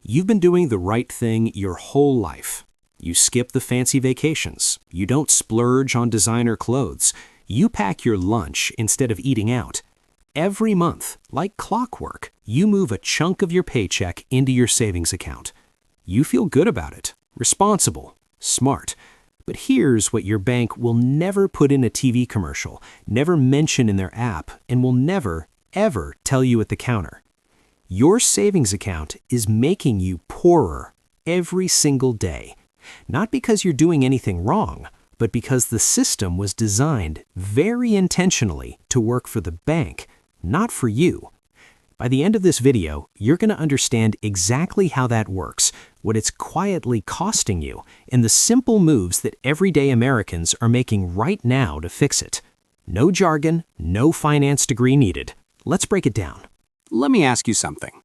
You've been doing the right thing your whole life. You skip the fancy vacations. You don't splurge on designer clothes. You pack your lunch instead of eating out. Every month, like clockwork, you move a chunk of your paycheck into your savings account. You feel good about it, responsible, smart. But here's what your bank will never put in a TV commercial, never mention in their app, and will never, ever tell you at the counter. Your savings account is making you poorer every single day. Not because you're doing anything wrong, but because the system was designed very intentionally to work for the bank, not for you. By the end of this video, you're going to understand exactly how that works, what it's quietly costing you, and the simple moves that everyday Americans are making right now to fix it. No jargon, no finance degree needed. Let's break it down. Let me ask you something.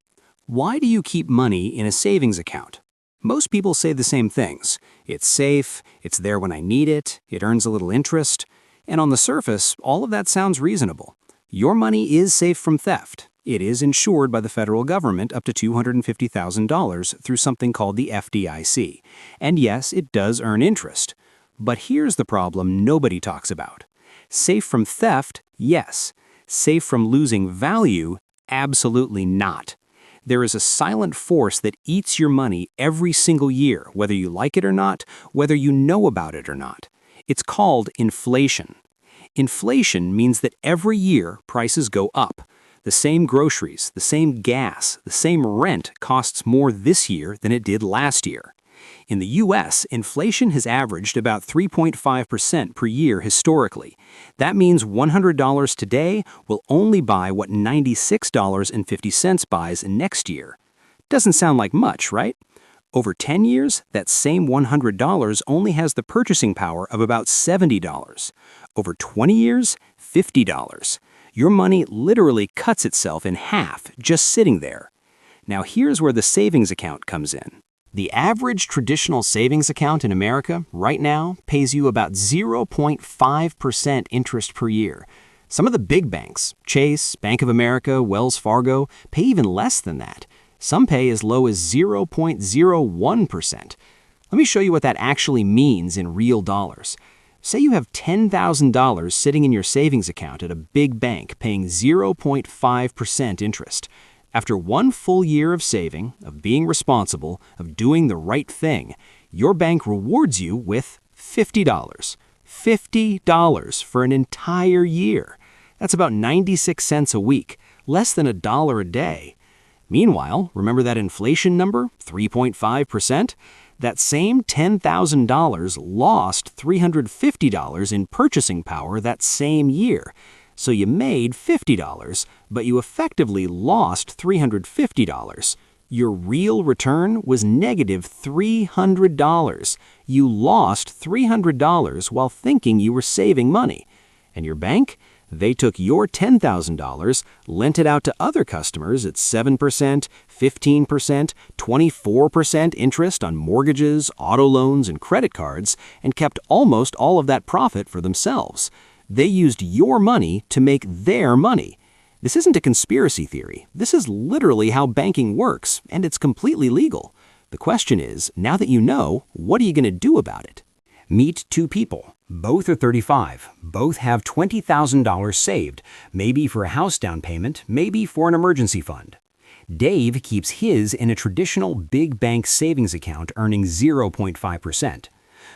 Why do you keep money in a savings account? Most people say the same things. It's safe, it's there when I need it, it earns a little interest. And on the surface, all of that sounds reasonable. Your money is safe from theft. It is insured by the federal government up to $250,000 through something called the FDIC. And yes, it does earn interest. But here's the problem nobody talks about. Safe from theft, yes. Safe from losing value, absolutely not. There is a silent force that eats your money every single year, whether you like it or not, whether you know about it or not. It's called inflation. Inflation means that every year prices go up. The same groceries, the same gas, the same rent costs more this year than it did last year. In the U.S., inflation has averaged about 3.5% per year historically. That means $100 today will only buy what $96.50 buys next year. Doesn't sound like much, right? Over 10 years, that same $100 only has the purchasing power of about $70. Over 20 years, $50. Your money literally cuts itself in half just sitting there. Now here's where the savings account comes in. The average traditional savings account in America right now pays you about 0.5% interest per year. Some of the big banks, Chase, Bank of America, Wells Fargo, pay even less than that. Some pay as low as 0.01%. Let me show you what that actually means in real dollars. Say you have $10,000 sitting in your savings account at a big bank paying 0.5% interest. After one full year of saving, of being responsible, of doing the right thing, your bank rewards you with $50. $50 for an entire year. That's about 96 cents a week, less than $1 a day. Meanwhile, remember that inflation number, 3.5%? That same $10,000 lost $350 in purchasing power that same year. So you made $50, but you effectively lost $350. Your real return was negative $300. You lost $300 while thinking you were saving money. And your bank? They took your $10,000, lent it out to other customers at 7%, 15%, 24% interest on mortgages, auto loans, and credit cards, and kept almost all of that profit for themselves. They used your money to make their money. This isn't a conspiracy theory. This is literally how banking works, and it's completely legal. The question is, now that you know, what are you going to do about it? Meet two people. Both are 35. Both have $20,000 saved, maybe for a house down payment, maybe for an emergency fund. Dave keeps his in a traditional big bank savings account earning 0.5%.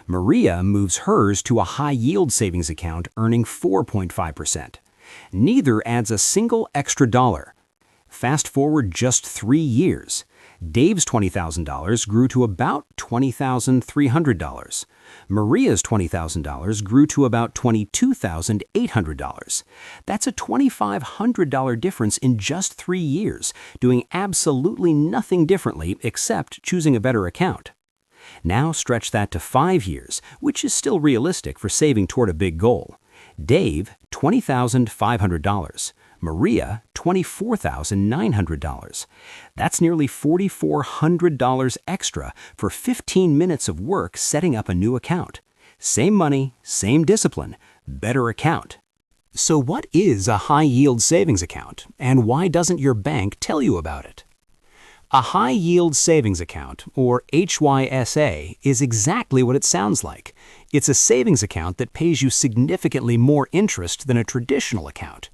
Maria moves hers to a high-yield savings account earning 4.5%. Neither adds a single extra dollar. Fast forward just 3 years. Dave's $20,000 grew to about $20,300. Maria's $20,000 grew to about $22,800. That's a $2,500 difference in just 3 years, doing absolutely nothing differently except choosing a better account. Now stretch that to 5 years, which is still realistic for saving toward a big goal. Dave, $20,500. Maria, $24,900. That's nearly $4,400 extra for 15 minutes of work setting up a new account. Same money, same discipline, better account. So what is a high-yield savings account, and why doesn't your bank tell you about it? A high-yield savings account, or HYSA, is exactly what it sounds like. It's a savings account that pays you significantly more interest than a traditional account.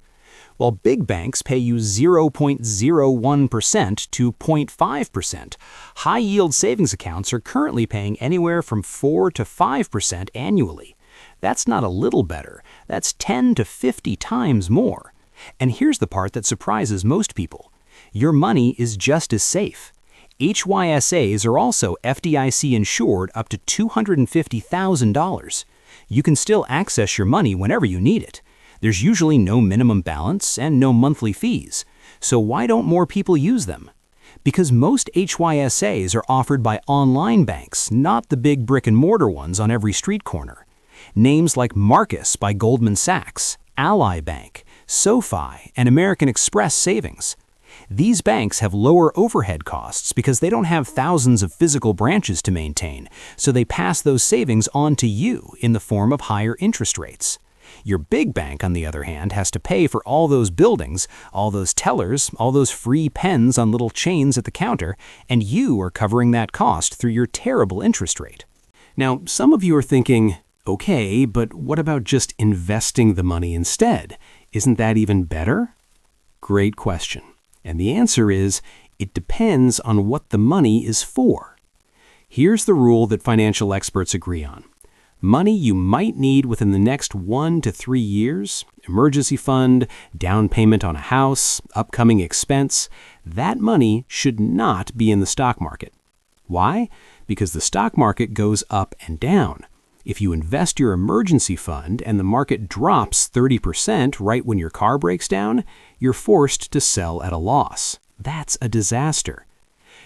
While big banks pay you 0.01% to 0.5%, high-yield savings accounts are currently paying anywhere from 4 to 5% annually. That's not a little better, that's 10 to 50 times more. And here's the part that surprises most people. Your money is just as safe. HYSAs are also FDIC insured up to $250,000. You can still access your money whenever you need it. There's usually no minimum balance and no monthly fees. So why don't more people use them? Because most HYSAs are offered by online banks, not the big brick-and-mortar ones on every street corner. Names like Marcus by Goldman Sachs, Ally Bank, SoFi, and American Express Savings. These banks have lower overhead costs because they don't have thousands of physical branches to maintain, so they pass those savings on to you in the form of higher interest rates. Your big bank, on the other hand, has to pay for all those buildings, all those tellers, all those free pens on little chains at the counter, and you are covering that cost through your terrible interest rate. Now, some of you are thinking, okay, but what about just investing the money instead? Isn't that even better? Great question. And the answer is, it depends on what the money is for. Here's the rule that financial experts agree on. Money you might need within the next 1 to 3 years, emergency fund, down payment on a house, upcoming expense, that money should not be in the stock market. Why? Because the stock market goes up and down. If you invest your emergency fund and the market drops 30% right when your car breaks down, you're forced to sell at a loss. That's a disaster.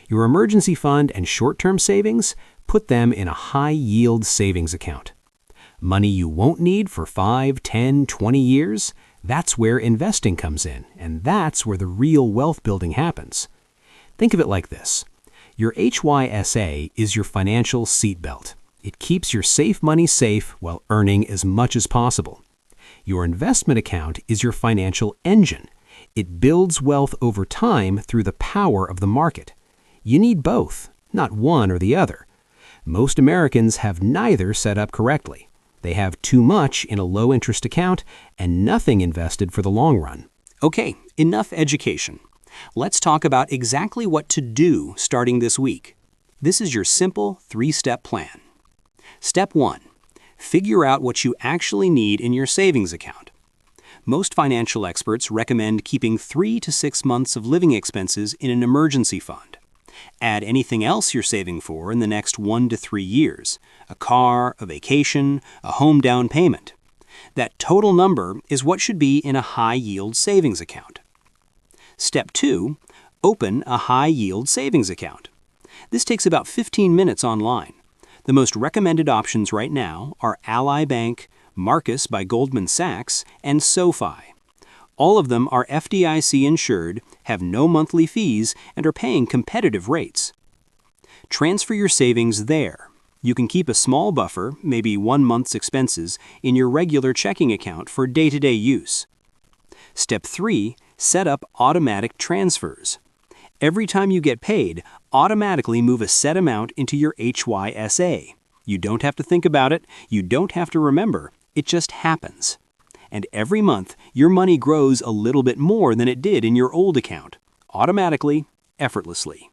Your emergency fund and short-term savings, put them in a high-yield savings account. Money you won't need for 5, 10, 20 years, that's where investing comes in, and that's where the real wealth building happens. Think of it like this. Your HYSA is your financial seatbelt. It keeps your safe money safe while earning as much as possible. Your investment account is your financial engine. It builds wealth over time through the power of the market. You need both, not one or the other. Most Americans have neither set up correctly. They have too much in a low-interest account and nothing invested for the long run. Okay, enough education. Let's talk about exactly what to do starting this week. This is your simple 3-step plan. Step 1. Figure out what you actually need in your savings account. Most financial experts recommend keeping 3 to 6 months of living expenses in an emergency fund. Add anything else you're saving for in the next 1 to 3 years, a car, a vacation, a home down payment. That total number is what should be in a high-yield savings account. Step 2. Open a high-yield savings account. This takes about 15 minutes online. The most recommended options right now are Ally Bank, Marcus by Goldman Sachs, and SoFi. All of them are FDIC insured, have no monthly fees, and are paying competitive rates. Transfer your savings there. You can keep a small buffer, maybe 1 month's expenses, in your regular checking account for day-to-day use. Step 3. Set up automatic transfers. Every time you get paid, automatically move a set amount into your HYSA. You don't have to think about it, you don't have to remember, it just happens. And every month, your money grows a little bit more than it did in your old account, automatically, effortlessly.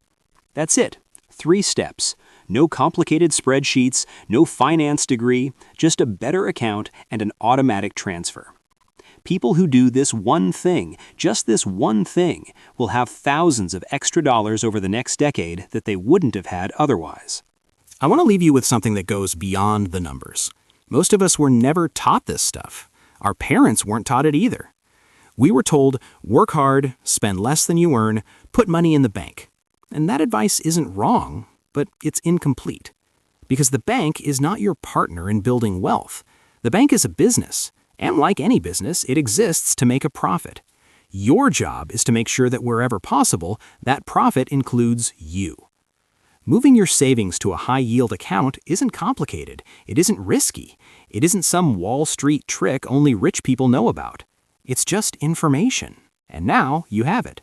That's it. 3 steps. No complicated spreadsheets, no finance degree, just a better account and an automatic transfer. People who do this one thing, just this one thing, will have thousands of extra dollars over the next decade that they wouldn't have had otherwise. I want to leave you with something that goes beyond the numbers. Most of us were never taught this stuff. Our parents weren't taught it either. We were told, work hard, spend less than you earn, put money in the bank. And that advice isn't wrong, but it's incomplete. Because the bank is not your partner in building wealth. The bank is a business. And like any business, it exists to make a profit. Your job is to make sure that wherever possible, that profit includes you. Moving your savings to a high-yield account isn't complicated. It isn't risky. It isn't some Wall Street trick only rich people know about. It's just information. And now you have it.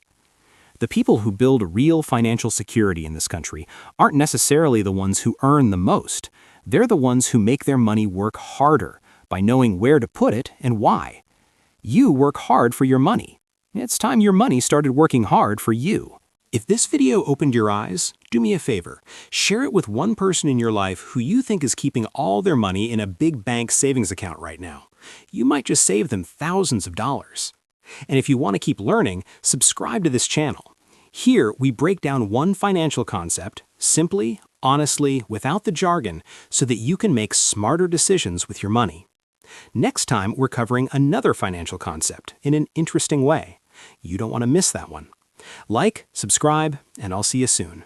The people who build real financial security in this country aren't necessarily the ones who earn the most. They're the ones who make their money work harder by knowing where to put it and why. You work hard for your money. It's time your money started working hard for you. If this video opened your eyes, do me a favor. Share it with one person in your life who you think is keeping all their money in a big bank savings account right now. You might just save them thousands of dollars. And if you want to keep learning, subscribe to this channel. Here, we break down one financial concept, simply, honestly, without the jargon, so that you can make smarter decisions with your money. Next time, we're covering another financial concept in an interesting way. You don't want to miss that one. Like, subscribe, and I'll see you soon.